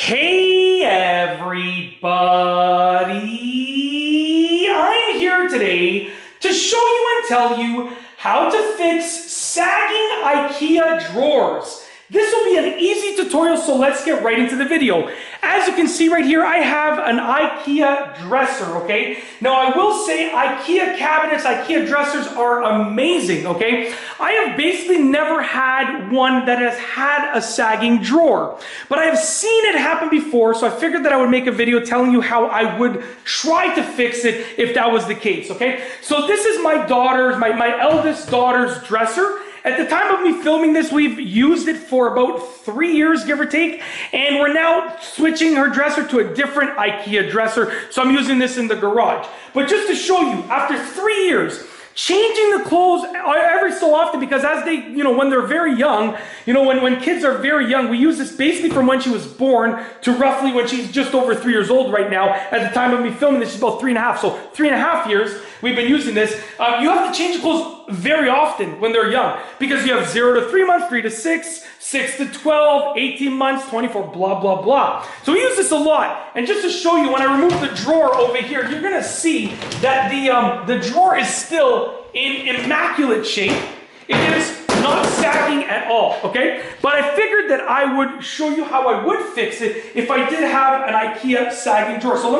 Hey everybody! I'm here today to show you and tell you how to fix sagging IKEA drawers. This will be an easy tutorial, so let's get right into the video. As you can see right here, I have an IKEA dresser, okay? Now I will say IKEA cabinets, IKEA dressers are amazing, okay? I have basically never had one that has had a sagging drawer, but I have seen it happen before, so I figured that I would make a video telling you how I would try to fix it if that was the case, okay? So this is my daughter's, my eldest daughter's dresser. At the time of me filming this, we've used it for about 3 years, give or take, and we're now switching her dresser to a different IKEA dresser, so I'm using this in the garage. But just to show you, after 3 years, changing the clothes every so often, because as they, when they're very young, when kids are very young, we use this basically from when she was born to roughly when she's just over 3 years old right now. At the time of me filming this, she's about 3.5, so 3.5 years we've been using this. You have to change the clothes very often when they're young, because you have 0 to 3 months, 3 to 6, 6 to 12, 18 months, 24, blah, blah, blah. So we use this a lot. And just to show you, when I remove the drawer over here, you're gonna see that the drawer is still in immaculate shape. It is not sagging at all, okay? But I figured that I would show you how I would fix it if I did have an IKEA sagging drawer. So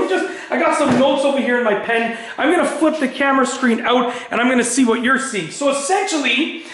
I got some notes over here in my pen. I'm gonna flip the camera screen out and I'm gonna see what you're seeing. So essentially,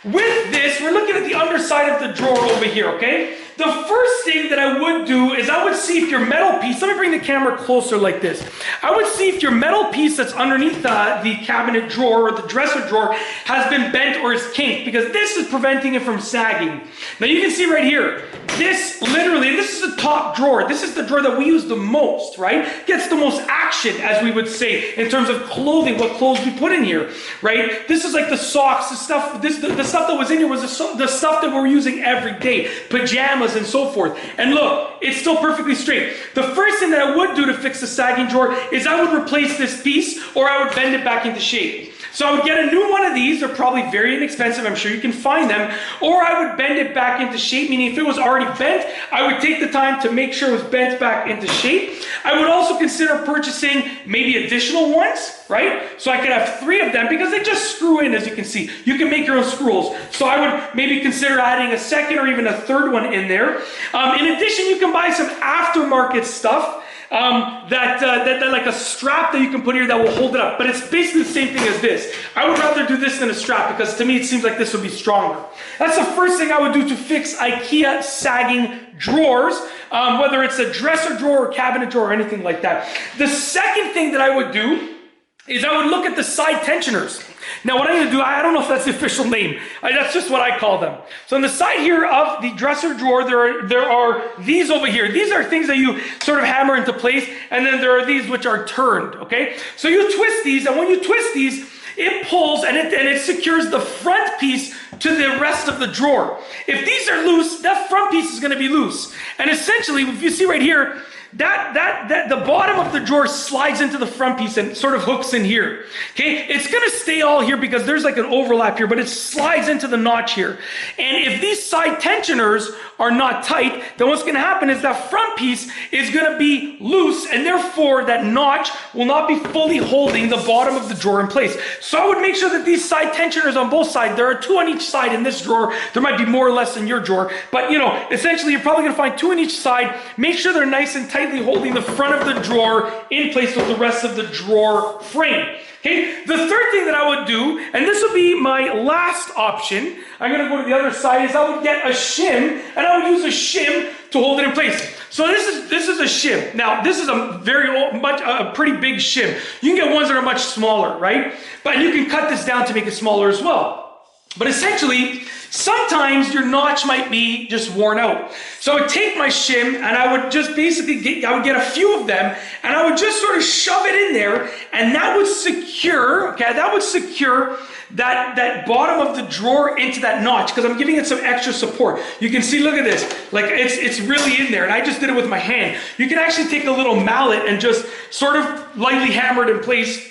with this, we're looking at the underside of the drawer over here, okay? The first thing that I would do is I would see if your metal piece, let me bring the camera closer like this. I would see if your metal piece that's underneath the cabinet drawer or the dresser drawer has been bent or is kinked, because this is preventing it from sagging. Now you can see right here, this is the top drawer. This is the drawer that we use the most, right? Gets the most action, as we would say, in terms of clothing, what clothes we put in here, right? This is like the socks, the stuff that was in here was the stuff that we're using every day, pajamas and so forth. And look, it's still perfectly straight. The first thing that I would do to fix the sagging drawer is I would replace this piece, or I would bend it back into shape. So I would get a new one of these. They're probably very inexpensive. I'm sure you can find them. Or I would bend it back into shape, meaning if it was already bent, I would take the time to make sure it was bent back into shape. I would also consider purchasing maybe additional ones, right? So I could have 3 of them, because they just screw in, as you can see. You can make your own screw holes. So I would maybe consider adding a second or even a third one in there. In addition, you can buy some aftermarket stuff. That like a strap that you can put here that will hold it up, but it's basically the same thing as this. I would rather do this than a strap, because to me it seems like this would be stronger. That's the first thing I would do to fix IKEA sagging drawers, whether it's a dresser drawer or cabinet drawer or anything like that. The second thing that I would do is I would look at the side tensioners. Now what I'm going to do, I don't know if that's the official name. That's just what I call them. So on the side here of the dresser drawer, there are these over here. These are things that you sort of hammer into place, and then there are these which are turned, okay? So you twist these, and when you twist these, it pulls and it secures the front piece to the rest of the drawer. If these are loose, that front piece is going to be loose. And essentially, if you see right here, the bottom of the drawer slides into the front piece and sort of hooks in here. Okay, it's gonna stay all here because there's like an overlap here, but it slides into the notch here. And if these side tensioners are not tight, then what's gonna happen is that front piece is gonna be loose, and therefore that notch will not be fully holding the bottom of the drawer in place. So I would make sure that these side tensioners on both sides, there are 2 on each side in this drawer. There might be more or less in your drawer, but essentially you're probably gonna find 2 on each side. Make sure they're nice and tight, holding the front of the drawer in place with the rest of the drawer frame. Okay, the third thing that I would do, and this will be my last option, I'm going to go to the other side, is I would get a shim, and I would use a shim to hold it in place. So this is a shim. Now this is a pretty big shim. You can get ones that are much smaller, right? But you can cut this down to make it smaller as well. But essentially, sometimes your notch might be just worn out. So I would take my shim and I would just basically get a few of them, and I would just sort of shove it in there, and that would secure, that bottom of the drawer into that notch, because I'm giving it some extra support. You can see, look at this, like it's really in there, and I just did it with my hand. You can actually take a little mallet and just sort of lightly hammer it in place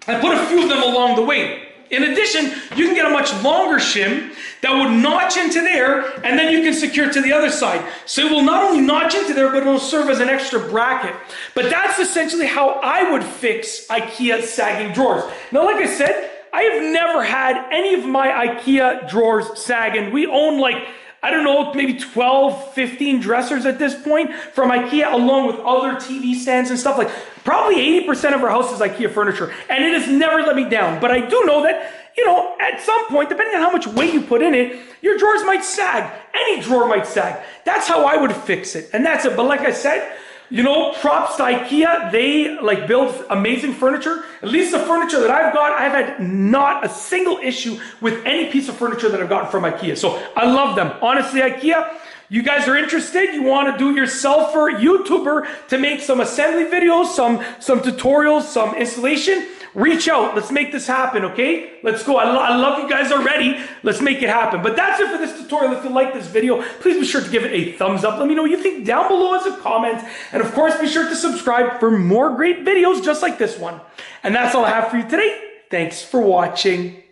and put a few of them along the way. In addition, you can get a much longer shim that would notch into there, and then you can secure to the other side. So it will not only notch into there, but it will serve as an extra bracket. But that's essentially how I would fix IKEA sagging drawers. Now, like I said, I have never had any of my IKEA drawers sagging. We own like, I don't know, maybe 12, 15 dressers at this point from IKEA, along with other TV stands and stuff. Like probably 80% of our house is IKEA furniture, and it has never let me down. But I do know that, you know, at some point, depending on how much weight you put in it, your drawers might sag. Any drawer might sag. That's how I would fix it, and that's it. But like I said, you know, props to IKEA. They like build amazing furniture. At least the furniture that I've got, I've had not a single issue with any piece of furniture that I've gotten from IKEA. So I love them. Honestly, IKEA, you guys are interested, you want to do yourself-er YouTuber to make some assembly videos, some tutorials, some installation, reach out. Let's make this happen, okay? Let's go. I love you guys already. Let's make it happen. But that's it for this tutorial. If you like this video, please be sure to give it a thumbs up. Let me know what you think down below as a comment. And of course, be sure to subscribe for more great videos just like this one. And that's all I have for you today. Thanks for watching.